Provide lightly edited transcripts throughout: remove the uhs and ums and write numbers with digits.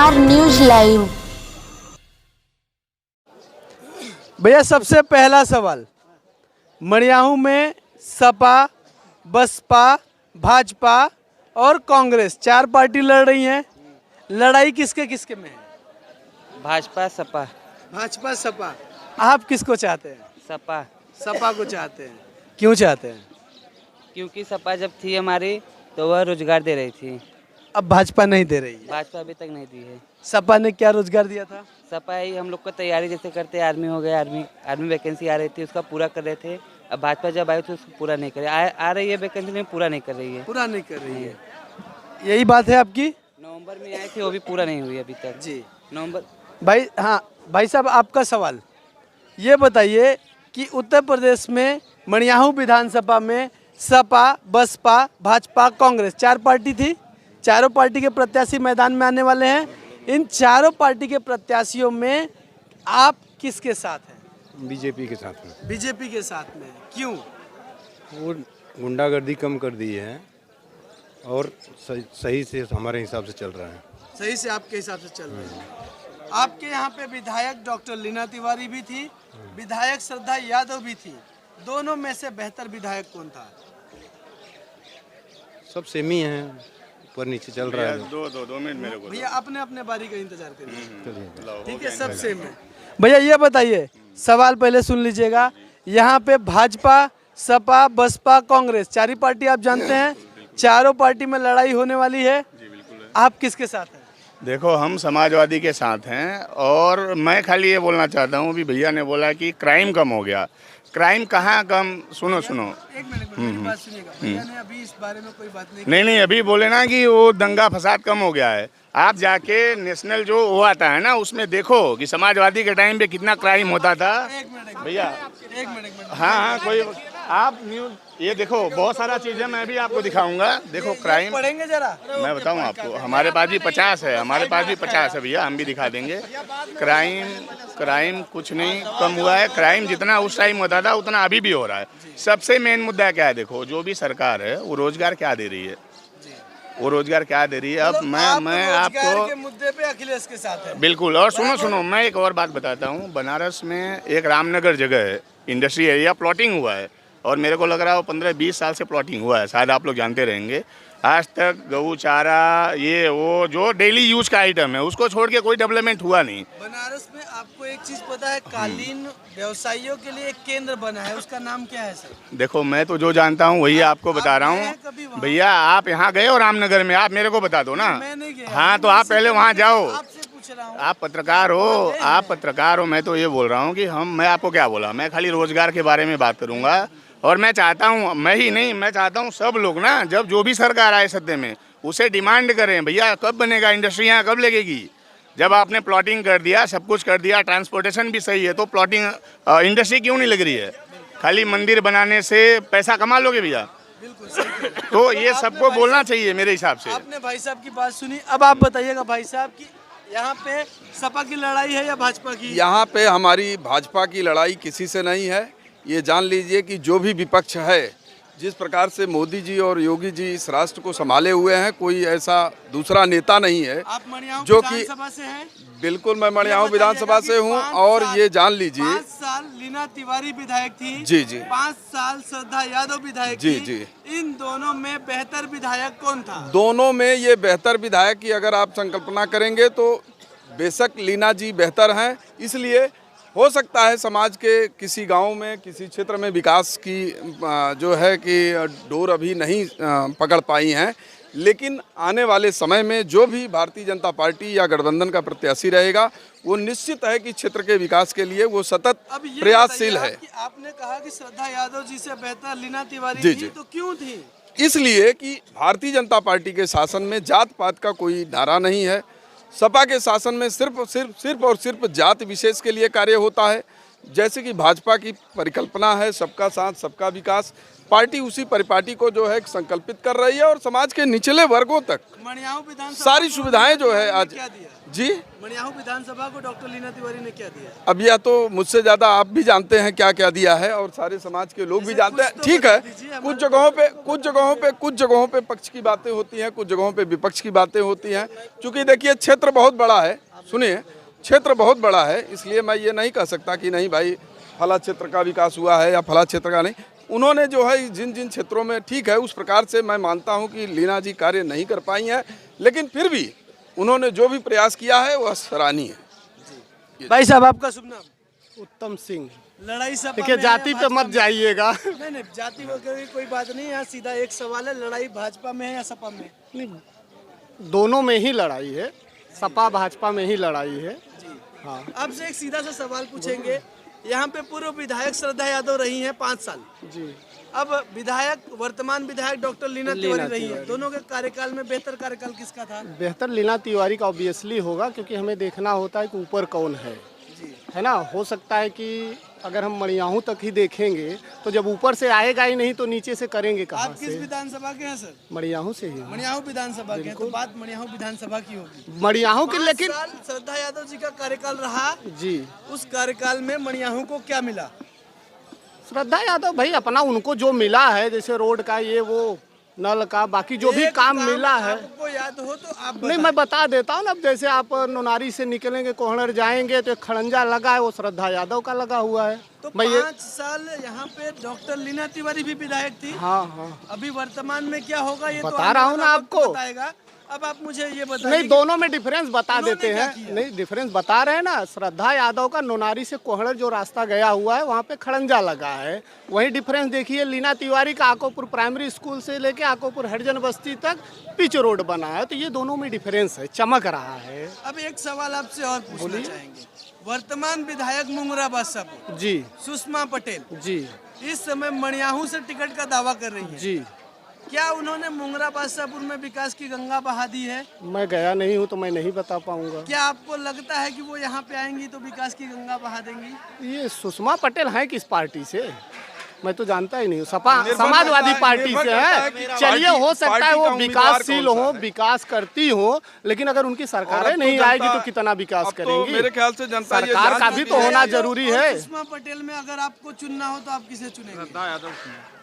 Star news live. भैया सबसे पहला सवाल, मड़ियाहू में सपा, बसपा, भाजपा और कांग्रेस 4 पार्टी लड़ रही हैं। लड़ाई किसके किसके में है? भाजपा सपा। भाजपा सपा। आप किसको चाहते हैं? सपा। सपा को चाहते हैं। क्यों चाहते हैं? क्योंकि सपा जब थी हमारी तो वह रोजगार दे रही थी। अब भाजपा नहीं दे रही है। भाजपा अभी तक नहीं दी है। सपा ने क्या रोजगार दिया था? सपा ही हम लोग को तैयारी जैसे करते, आर्मी हो गया, आर्मी वैकेंसी आ रही थी उसका पूरा कर रहे थे। अब भाजपा जब आई तो उसको पूरा नहीं करे, आ रही है वैकेंसी में पूरा नहीं कर रही है। पूरा नहीं कर रही है, यही बात है आपकी? नवंबर में आई थी वो भी पूरा नहीं हुई अभी तक जी। नवंबर। भाई हाँ भाई साहब, आपका सवाल ये बताइए कि उत्तर प्रदेश में मड़ियाहू विधानसभा में सपा, बसपा, भाजपा, कांग्रेस 4 पार्टी थी। चारों पार्टी के प्रत्याशी मैदान में आने वाले हैं। इन चारों पार्टी के प्रत्याशियों में आप किसके साथ हैं? बीजेपी के साथ में। बीजेपी के साथ में। क्यों? वो गुंडागर्दी कम कर दी है और सही से हमारे हिसाब से चल रहा है। सही से आपके हिसाब से चल रहे हैं। आपके यहाँ पे विधायक डॉक्टर लीना तिवारी भी थी, विधायक श्रद्धा यादव भी थी। दोनों में से बेहतर विधायक कौन था? सब सेम ही है, ऊपर नीचे चल रहा है। दो मिनट मेरे को भैया अपने अपने बारी का इंतजार करिए। ठीक है, सब गया। सेम है। भैया ये बताइए, सवाल पहले सुन लीजिएगा। यहाँ पे भाजपा, सपा, बसपा, कांग्रेस 4 ही पार्टी आप जानते हैं। चारों पार्टी में लड़ाई होने वाली है। आप किसके साथ हैं? देखो, हम समाजवादी के साथ हैं और मैं खाली ये बोलना चाहता हूँ, अभी भैया ने बोला कि क्राइम कम हो गया। क्राइम कहाँ कम? सुनो एक मिनट मेरी बात सुनिएगा। भैया ने अभी इस बारे में कोई बात नहीं की। नहीं, अभी बोले ना कि वो दंगा फसाद कम हो गया है। आप जाके नेशनल जो हुआ था है ना, उसमें देखो कि समाजवादी के टाइम पे कितना क्राइम होता था। भैया एक मिनट हाँ कोई आप न्यूज ये देखो, बहुत सारा चीज़ें मैं भी आपको दिखाऊंगा। देखो क्राइम पढ़ेंगे जरा। मैं बताऊं आपको, हमारे पास भी 50 है, हमारे पास भी 50 है भैया, हम भी दिखा देंगे। क्राइम कुछ नहीं कम हुआ है। क्राइम जितना उस टाइम होता था उतना अभी भी हो रहा है। सबसे मेन मुद्दा क्या है? देखो, जो भी सरकार है वो रोजगार क्या दे रही है, वो रोजगार क्या दे रही है। अब मैं आपको के मुद्दे पे अखिलेश के साथ है। बिल्कुल। और सुनो, मैं एक और बात बताता हूँ। बनारस में एक रामनगर जगह है, इंडस्ट्री एरिया, प्लॉटिंग हुआ है और मेरे को लग रहा है वो 15-20 साल से प्लॉटिंग हुआ है, शायद आप लोग जानते रहेंगे। आज तक गऊ चारा, ये वो जो डेली यूज का आइटम है, उसको छोड़ के कोई डेवलपमेंट हुआ नहीं। बनारस में आपको एक चीज पता है, कालीन व्यवसायियों के लिए एक केंद्र बना है, उसका नाम क्या है सर? देखो, मैं तो जो जानता हूँ वही आपको बता रहा हूँ। भैया आप यहाँ गए हो रामनगर में? आप मेरे को बता दो ना। मैं नहीं गया। हाँ तो आप पहले वहाँ जाओ। आपसे पूछ रहा हूँ। आप पत्रकार हो, मैं तो ये बोल रहा हूँ कि मैं आपको क्या बोला, मैं खाली रोजगार के बारे में बात करूँगा। और मैं चाहता हूँ, मैं ही नहीं, मैं चाहता हूँ सब लोग ना, जब जो भी सरकार आए सत्ते में, उसे डिमांड करें, भैया कब बनेगा इंडस्ट्री, यहाँ कब लगेगी? जब आपने प्लॉटिंग कर दिया, सब कुछ कर दिया, ट्रांसपोर्टेशन भी सही है, तो प्लॉटिंग इंडस्ट्री क्यों नहीं लग रही है? खाली मंदिर बनाने से पैसा कमा लोगे भैया? बिल्कुल सही। तो ये सबको बोलना चाहिए मेरे हिसाब से। आपने भाई साहब की बात सुनी, अब आप बताइएगा भाई साहब कि यहाँ पे सपा की लड़ाई है या भाजपा की? यहाँ पे हमारी भाजपा की लड़ाई किसी से नहीं है। ये जान लीजिए कि जो भी विपक्ष है, जिस प्रकार से मोदी जी और योगी जी इस राष्ट्र को संभाले हुए हैं, कोई ऐसा दूसरा नेता नहीं है आप मड़ियाहू जो कि विधानसभा से हैं? बिल्कुल, मैं मड़ियाहू विधानसभा से हूँ। और ये जान लीजिए 5 साल लीना तिवारी विधायक थी। जी। 5 साल श्रद्धा यादव विधायक जी। थी। इन दोनों में बेहतर विधायक कौन था? दोनों में ये बेहतर विधायक की अगर आप संकल्पना करेंगे तो बेशक लीना जी बेहतर हैं। इसलिए हो सकता है समाज के किसी गांव में, किसी क्षेत्र में विकास की जो है कि डोर अभी नहीं पकड़ पाई हैं, लेकिन आने वाले समय में जो भी भारतीय जनता पार्टी या गठबंधन का प्रत्याशी रहेगा, वो निश्चित है कि क्षेत्र के विकास के लिए वो सतत प्रयासशील है। आपने कहा कि श्रद्धा यादव जी से बेहतर लीना तिवारी जी, थी, जी। तो क्यों थी? इसलिए कि भारतीय जनता पार्टी के शासन में जात पात का कोई धारा नहीं है। सपा के शासन में सिर्फ जाति विशेष के लिए कार्य होता है। जैसे कि भाजपा की परिकल्पना है सबका साथ सबका विकास, पार्टी उसी परिपाटी को जो है संकल्पित कर रही है और समाज के निचले वर्गों तक मणियाहू विधानसभा सारी को सुविधाएं जो है आज क्या दिया? जी। मणियाहू विधानसभा को डॉक्टर लीना तिवारी ने क्या दिया? अब यह तो मुझसे ज़्यादा आप भी जानते हैं क्या क्या दिया है और सारे समाज के लोग भी जानते हैं। कुछ तो ठीक बता है, दीजिए, कुछ जगहों पे पक्ष की बातें होती हैं, कुछ जगहों पे विपक्ष की बातें होती हैं। क्योंकि देखिए क्षेत्र बहुत बड़ा है, सुनिए क्षेत्र बहुत बड़ा है, इसलिए मैं ये नहीं कह सकता कि नहीं भाई फला क्षेत्र का विकास हुआ है या फला क्षेत्र का नहीं। उन्होंने जो है जिन जिन क्षेत्रों में ठीक है उस प्रकार से मैं मानता हूँ कि लीना जी कार्य नहीं कर पाई हैं, लेकिन फिर भी उन्होंने जो भी प्रयास किया है वह सराहनीय है। भाई साहब आपका शुभ नाम? उत्तम सिंह। लड़ाई सपा देखिए में जाति है, पे भाजपा मत में? जाइएगा। नहीं जाति वगैरह की कोई बात नहीं, यहाँ सीधा एक सवाल है, लड़ाई भाजपा में है या सपा में? नहीं, दोनों में ही लड़ाई है, सपा भाजपा में ही लड़ाई है। हाँ आपसे एक सीधा सा सवाल पूछेंगे। यहाँ पे पूर्व विधायक श्रद्धा यादव रही हैं 5 साल। जी। अब वर्तमान विधायक डॉक्टर लीना तिवारी रही है, दोनों के कार्यकाल में बेहतर कार्यकाल किसका था? बेहतर लीना तिवारी का ऑब्वियसली होगा, क्योंकि हमें देखना होता है कि ऊपर कौन है ना। हो सकता है कि अगर हम मणियाहू तक ही देखेंगे तो जब ऊपर से आएगा ही नहीं तो नीचे से करेंगे कहाँ आप किस से? विधानसभा के हैं सर? मणियाहू से ही। मणियाहू विधानसभा के हैं, तो बात मणियाहू विधानसभा की होगी। मणियाहू की 5 लेकिन साल श्रद्धा यादव जी का कार्यकाल रहा, जी। उस कार्यकाल में मणियाहू को क्या मिला? श्रद्धा यादव भाई अपना उनको जो मिला है, जैसे रोड का ये वो नल का, बाकी जो भी एक काम मिला है। आपको याद हो तो आप नहीं मैं बता देता हूँ ना। अब जैसे आप नोनारी से निकलेंगे कोहणर जाएंगे तो एक खड़ंजा लगा है, वो श्रद्धा यादव का लगा हुआ है। तो मैं ये 5 साल यहाँ पे डॉक्टर लीना तिवारी भी विधायक थी। हाँ अभी वर्तमान में क्या होगा ये बता रहा हूँ ना आपको। बताएगा। अब आप मुझे ये बताइए नहीं, दोनों में डिफरेंस बता उन्होंने देते क्या हैं। किया? नहीं डिफरेंस बता रहे हैं ना। श्रद्धा यादव का नोनारी से कोहणर जो रास्ता गया हुआ है वहाँ पे खड़ंजा लगा है। वही डिफरेंस देखिए लीना तिवारी का आकोपुर प्राइमरी स्कूल से लेके आकोपुर हरिजन बस्ती तक पिच रोड बना है। तो ये दोनों में डिफरेंस है, चमक रहा है। अब एक सवाल आपसे और पूछना चाहेंगे। वर्तमान विधायक मुंगरा बादशाहपुर जी सुषमा पटेल जी इस समय मणियाहू से टिकट का दावा कर रही है। जी। क्या उन्होंने मुंगरा बादशाहपुर में विकास की गंगा बहा दी है? मैं गया नहीं हूँ तो मैं नहीं बता पाऊंगा। क्या आपको लगता है कि वो यहाँ पे आएंगी तो विकास की गंगा बहा देंगी? ये सुषमा पटेल है किस पार्टी से? मैं तो जानता ही नहीं हूँ। सपा समाजवादी पार्टी से है। चलिए हो सकता है वो विकासशील हो, विकास करती हो, लेकिन अगर उनकी सरकारें नहीं आएगी तो कितना विकास करेंगी? मेरे ख्याल से जनता सरकार का भी तो होना जरूरी है। सुषमा पटेल में अगर आपको चुनना हो तो आप किसे चुनेंगे?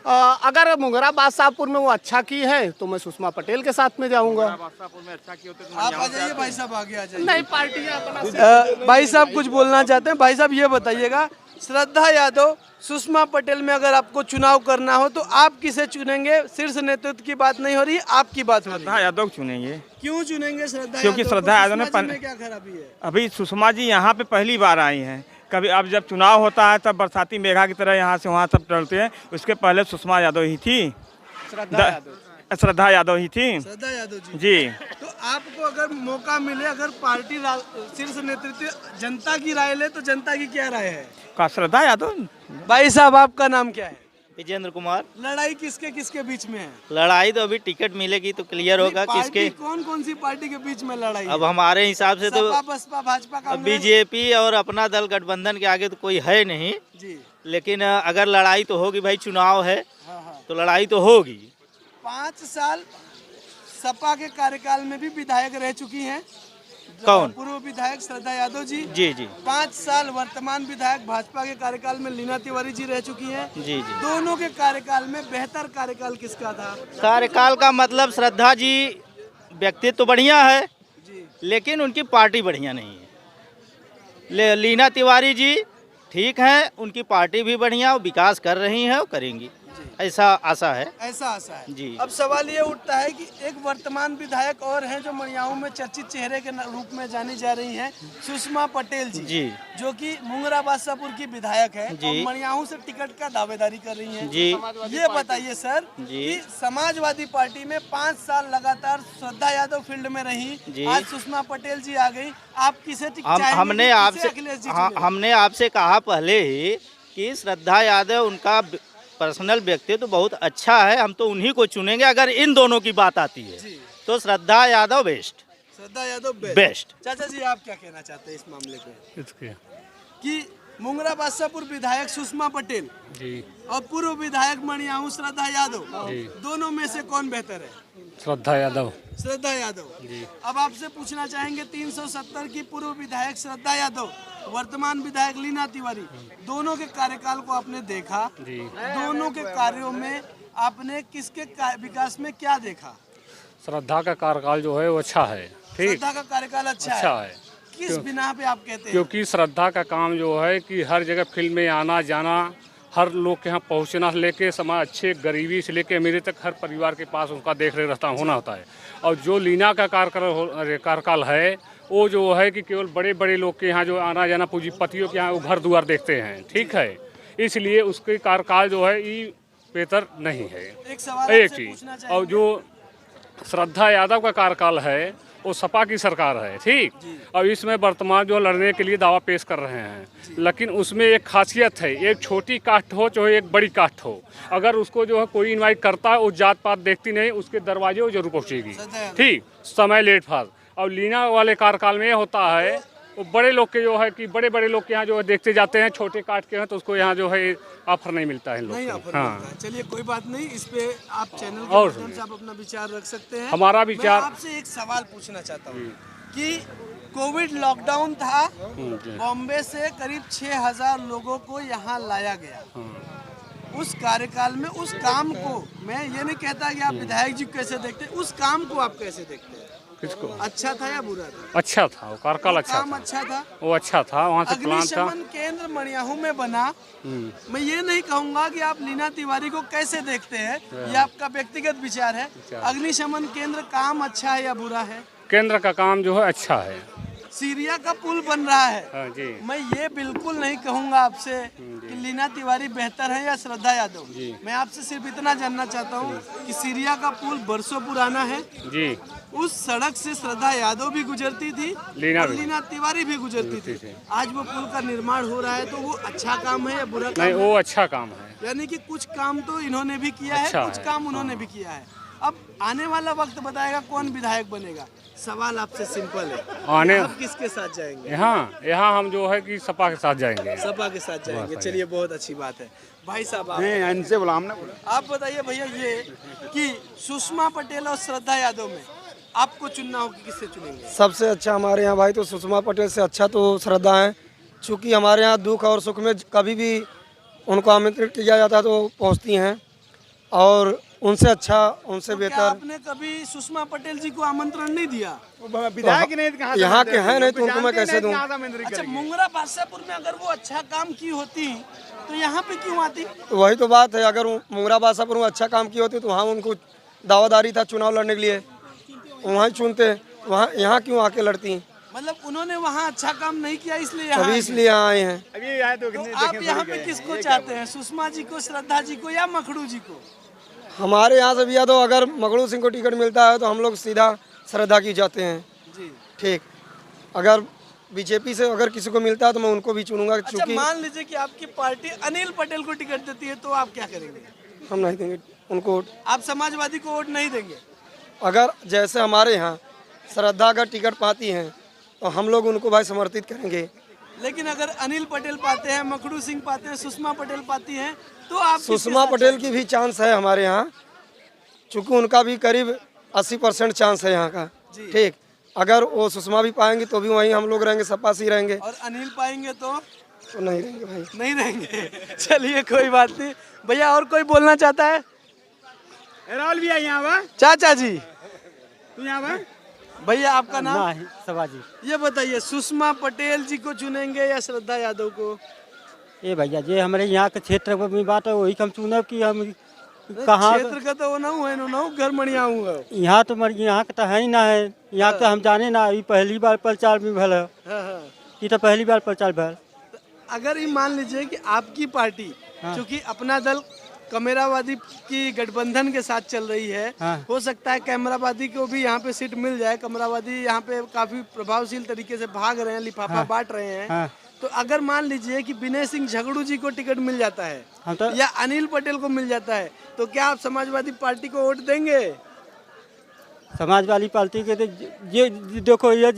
अगर मुंगरा बादशाहपुर में वो अच्छा की है तो मैं सुषमा पटेल के साथ में जाऊंगा। आप आ जाइए भाई साहब, आगे आ जाइए। नहीं पार्टियां अपना भाई साहब कुछ बोलना चाहते हैं। भाई साहब ये बताइएगा, श्रद्धा यादव सुषमा पटेल में अगर आपको चुनाव करना हो तो आप किसे चुनेंगे? शीर्ष नेतृत्व की बात नहीं हो रही, आपकी बात हो रही है। श्रद्धा यादव चुनेंगे। क्यों चुनेंगे श्रद्धा क्योंकि यादव को? श्रद्धा यादव ने सुषमा जी में क्या खराबी है? अभी सुषमा जी यहाँ पे पहली बार आई हैं। कभी अब जब चुनाव होता है तब बरसाती मेघा की तरह यहाँ से वहाँ सब टलते हैं। उसके पहले सुषमा यादव ही थी, श्रद्धा यादव ही थी। श्रद्धा यादव जी जी। तो आपको अगर मौका मिले, अगर पार्टी शीर्ष नेतृत्व जनता की राय ले तो जनता की क्या राय है? का श्रद्धा यादव। भाई साहब आपका नाम क्या है? विजेंद्र कुमार। लड़ाई किसके किसके बीच में है? लड़ाई तो अभी टिकट मिलेगी तो क्लियर होगा किसके। कौन कौन सी पार्टी के बीच में लड़ाई? अब हमारे हिसाब से तो सपा, बसपा, भाजपा, कांग्रेस? बीजेपी और अपना दल गठबंधन के आगे तो कोई है नहीं जी। लेकिन अगर लड़ाई तो होगी भाई, चुनाव है हाँ। तो लड़ाई तो होगी। 5 साल सपा के कार्यकाल में भी विधायक रह चुकी हैं। कौन? पूर्व विधायक श्रद्धा यादव जी। जी जी 5 साल वर्तमान विधायक भाजपा के कार्यकाल में लीना तिवारी जी रह चुकी हैं। जी जी। दोनों के कार्यकाल में बेहतर कार्यकाल किसका था? कार्यकाल का मतलब श्रद्धा जी व्यक्तित्व तो बढ़िया है जी। लेकिन उनकी पार्टी बढ़िया नहीं है। लीना तिवारी जी ठीक हैं, उनकी पार्टी भी बढ़िया, वो विकास कर रही हैं और करेंगी, ऐसा आशा है। ऐसा आशा है जी। अब सवाल ये उठता है कि एक वर्तमान विधायक और हैं जो मणियाहू में चर्चित चेहरे के रूप में जानी जा रही हैं, सुषमा पटेल जी, जी। जो कि मुंगरा बादशाहपुर की विधायक है जी। और मणियाहू से टिकट का दावेदारी कर रही हैं। जी। ये बताइए सर जी। कि समाजवादी पार्टी में 5 साल लगातार श्रद्धा यादव फील्ड में रही, जी। आज सुषमा पटेल जी आ गई, आप किसे चाहेंगे? हमने कि आपसे किसे अखिलेश जी चुनेंगे? हमने आपसे कहा पहले ही कि श्रद्धा यादव उनका पर्सनल व्यक्तित्व तो बहुत अच्छा है, हम तो उन्हीं को चुनेंगे। अगर इन दोनों की बात आती है जी। तो श्रद्धा यादव बेस्ट। श्रद्धा यादव बेस्ट। चाचा जी आप क्या कहना चाहते हैं इस मामले पे? कि मुंगरा बादशाहपुर विधायक सुषमा पटेल जी और पूर्व विधायक मणियाहू श्रद्धा यादव, जी। दोनों में से कौन बेहतर है? श्रद्धा यादव श्रद्धा यादव। जी। अब आपसे पूछना चाहेंगे 370 की पूर्व विधायक श्रद्धा यादव, वर्तमान विधायक लीना तिवारी, दोनों के कार्यकाल को आपने देखा, जी। दोनों के कार्यों में आपने किसके विकास में क्या देखा? श्रद्धा का कार्यकाल जो है वो अच्छा है, ठीक, श्रद्धा का कार्यकाल अच्छा है। किस बिना पे आप कहते हैं? क्योंकि श्रद्धा का काम जो है कि हर जगह फील्ड में आना जाना, हर लोग के यहाँ पहुँचना लेके समाज अच्छे गरीबी से लेके अमीरी तक हर परिवार के पास उनका देख रेख रहता होना होता है। और जो लीना का कार्यकाल है वो जो है कि केवल बड़े बड़े लोग के यहाँ जो आना जाना पूंजीपतियों के यहाँ वो घर द्वार देखते हैं, ठीक है, इसलिए उसके कार्यकाल जो है ये बेहतर नहीं है। एक सवाल एक आपसे चीज, पूछना और चाहेंगे। जो श्रद्धा यादव का कार्यकाल है वो सपा की सरकार है, ठीक, और इसमें वर्तमान जो लड़ने के लिए दावा पेश कर रहे हैं, लेकिन उसमें एक खासियत है, एक छोटी कास्ट हो चाहे एक बड़ी कास्ट हो, अगर उसको जो है कोई इनवाइट करता है वो जात पात देखती नहीं, उसके दरवाजे वो जरूर पहुँचेगी, ठीक, समय लेट फास्ट। और लीना वाले कार्यकाल में ये होता है वो बड़े लोग के जो है कि बड़े बड़े लोग के यहाँ जो है देखते जाते हैं, छोटे काट के हैं तो उसको यहाँ जो है ऑफर नहीं मिलता है इन लोग नहीं को। ऑफर हाँ, मिलता है। चलिए कोई बात नहीं, इस पे आप चैनल के और माध्यम से आप अपना विचार रख सकते हैं। हमारा मैं विचार- आपसे एक सवाल पूछना चाहता हूँ कि कोविड लॉकडाउन था, बॉम्बे से करीब 6000 लोगों को यहाँ लाया गया। उस कार्यकाल में उस काम को, मैं ये नहीं कहता कि आप विधायक जी को कैसे देखते हैं, उस काम को आप कैसे देखते हैं? किसको? अच्छा था या बुरा था? अच्छा था, वो कार्यकाल अच्छा काम था, अच्छा था। वो अच्छा था, वहाँ से प्लान था। अग्निशमन केंद्र मणियाहू में बना। मैं ये नहीं कहूंगा कि आप लीना तिवारी को कैसे देखते हैं, ये आपका व्यक्तिगत विचार है। अग्निशमन केंद्र काम अच्छा है या बुरा है? केंद्र का काम जो है अच्छा है। सीरिया का पुल बन रहा है। हाँ जी। मैं ये बिल्कुल नहीं कहूंगा आपसे कि लीना तिवारी बेहतर है या श्रद्धा यादव। मैं आपसे सिर्फ इतना जानना चाहता हूँ कि सीरिया का पुल बरसों पुराना है जी, उस सड़क से श्रद्धा यादव भी गुजरती थी, और लीना तिवारी भी गुजरती थी। आज वो पुल का निर्माण हो रहा है, तो वो अच्छा काम है या बुरा काम नहीं, है? वो अच्छा काम है। यानी कि कुछ काम तो इन्होंने भी किया है, अच्छा कुछ है। काम उन्होंने भी किया है। अब आने वाला वक्त बताएगा कौन विधायक बनेगा। सवाल आपसे सिंपल है, आने आप किसके साथ जाएंगे? यहाँ हम जो है कि सपा के साथ जाएंगे। सपा के साथ जाएंगे। चलिए, बहुत अच्छी बात है। भाई साहब इनसे बोला हमने बोला। आप बताइए भैया ये कि सुषमा पटेल और श्रद्धा यादव में आपको चुनना हो कि किससे चुनेंगे? सबसे अच्छा हमारे यहाँ भाई तो सुषमा पटेल से अच्छा तो श्रद्धा है, क्योंकि हमारे यहाँ दुख और सुख में कभी भी उनको आमंत्रित किया जाता है तो पहुँचती हैं, और उनसे अच्छा उनसे तो क्या बेहतर आपने कभी सुषमा पटेल जी को आमंत्रण नहीं दिया? विधायक नहीं कहाँ यहाँ के हैं नहीं तो उनको मैं कैसे दूँ? अच्छा, मुंगरा बादशाहपुर में अगर वो अच्छा काम की होती तो यहाँ पे क्यों आती? तो वही तो बात है, अगर मुंगरा बादशाहपुर में अच्छा काम किए होते तो वहाँ उनको दावादारी था चुनाव लड़ने के लिए, वहाँ ही चुनते, वहाँ यहाँ क्यों आके लड़ती? मतलब उन्होंने वहाँ अच्छा काम नहीं किया इसलिए अभी यहाँ इसलिए यहाँ आए हैं। अभी आए तो तो आप यहाँ पे किसको चाहते हैं, सुषमा जी को, श्रद्धा जी को या मखड़ू जी को? हमारे यहाँ से भैया तो अगर मगड़ू सिंह को टिकट मिलता है तो हम लोग सीधा श्रद्धा की जाते हैं, जी। ठीक। अगर बीजेपी से अगर किसी को मिलता है तो मैं उनको भी चुनूंगा, अच्छा, क्योंकि मान लीजिए कि आपकी पार्टी अनिल पटेल को टिकट देती है तो आप क्या करेंगे? हम नहीं देंगे उनको। आप समाजवादी को वोट नहीं देंगे? अगर जैसे हमारे यहाँ श्रद्धा अगर टिकट पाती हैं तो हम लोग उनको भाई समर्थित करेंगे। लेकिन अगर अनिल पटेल पाते हैं, मखड़ू सिंह पाते हैं, सुषमा पटेल पाती हैं, तो आप किसके सुषमा साथ पटेल की भी चांस है हमारे यहाँ, चूँकि उनका भी करीब 80% चांस है यहाँ का, ठीक। अगर वो सुषमा भी पाएंगे तो भी वहीं हम लोग रहेंगे, सपा से ही रहेंगे। और अनिल पाएंगे तो नहीं रहेंगे भाई, नहीं रहेंगे। चलिए, कोई बात नहीं। भैया और कोई बोलना चाहता है? राहुल भी है यहाँ, चाचा जी, तू यहाँ भैया आपका नाम? सभाजी। ये बताइए, सुषमा पटेल जी को चुनेंगे या श्रद्धा यादव को? ये भैया जे हमारे यहाँ के क्षेत्र में बात है वही हम चुने कि हम कहाँ क्षेत्र का तो वो ना हुआ ना, घर मणिया हुआ। यहाँ तो यहाँ का तो है ही ना है, यहाँ तो हम जाने ना, अभी पहली बार प्रचार में भल है, ये तो पहली बार प्रचार भल। अगर ये मान लीजिए कि आपकी पार्टी, क्योंकि अपना दल कमेरावादी की गठबंधन के साथ चल रही है, हो सकता है कैमरावादी को भी यहाँ पे सीट मिल जाए। कमरावादी यहाँ पे काफी प्रभावशील तरीके से भाग रहे हैं, लिफाफा बांट रहे हैं। तो अगर मान लीजिए कि विनय सिंह झगड़ू जी को टिकट मिल जाता है तो या अनिल पटेल को मिल जाता है, तो क्या आप समाजवादी पार्टी को वोट देंगे? समाजवादी पार्टी के तो ये देखो, ये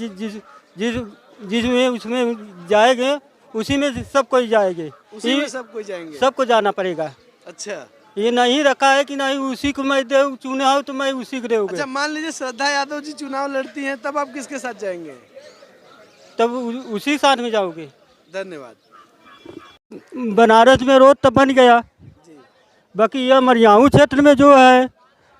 जिसमें उसमें जाएंगे उसी में सब कोई जाएंगे, उसी में सब कोई जाएंगे। सबको जाना पड़ेगा। अच्छा ये नहीं रखा है कि नहीं उसी को मैं दे चुने हो तो मैं उसी को देऊंगा। अच्छा, मान लीजिए श्रद्धा यादव जी चुनाव लड़ती हैं, तब आप किसके साथ जाएंगे? तब उसी साथ में जाओगे। धन्यवाद। बनारस में रोड तो बन गया, बाकी यह मरियाऊ क्षेत्र में जो है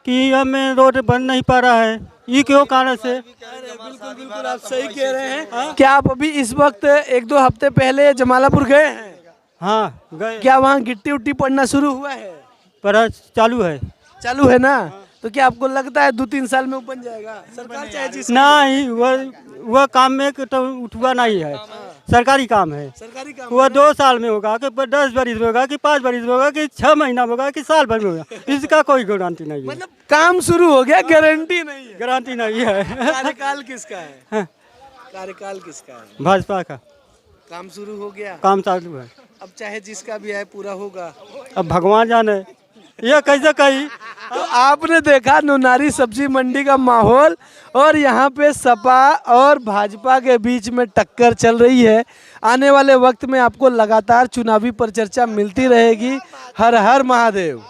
कि यह में रोड बन नहीं पा रहा है, ये क्यों कारण से? बिल्कुल बिल्कुल आप सही कह रहे हैं। क्या आप अभी इस वक्त 1-2 हफ्ते पहले जमालापुर गए हैं? हाँ गए। क्या वहाँ गिट्टी उट्टी पड़ना शुरू हुआ है? पर चालू है। चालू है ना? तो क्या आपको लगता है 2-3 साल में बन जाएगा? सरकार चाहे जिस नहीं, वह काम में तो उठवा नहीं है, सरकारी काम है। सरकारी काम वह 2 साल में होगा कि 10 बरिस में होगा कि 5 बरिस में होगा कि 6 महीना में होगा कि साल भर में होगा, इसका कोई गारंटी नहीं है। मतलब काम शुरू हो गया, गारंटी नहीं है। गारंटी नहीं है। कार्यकाल किसका है? हाँ। कार्यकाल किसका है? भाजपा का काम शुरू हो गया, काम चालू है। अब चाहे जिसका भी है पूरा होगा। अब भगवान जाने ये कैसे कही। तो आपने देखा नुनारी सब्जी मंडी का माहौल, और यहाँ पे सपा और भाजपा के बीच में टक्कर चल रही है। आने वाले वक्त में आपको लगातार चुनावी परिचर्चा मिलती रहेगी। हर हर महादेव।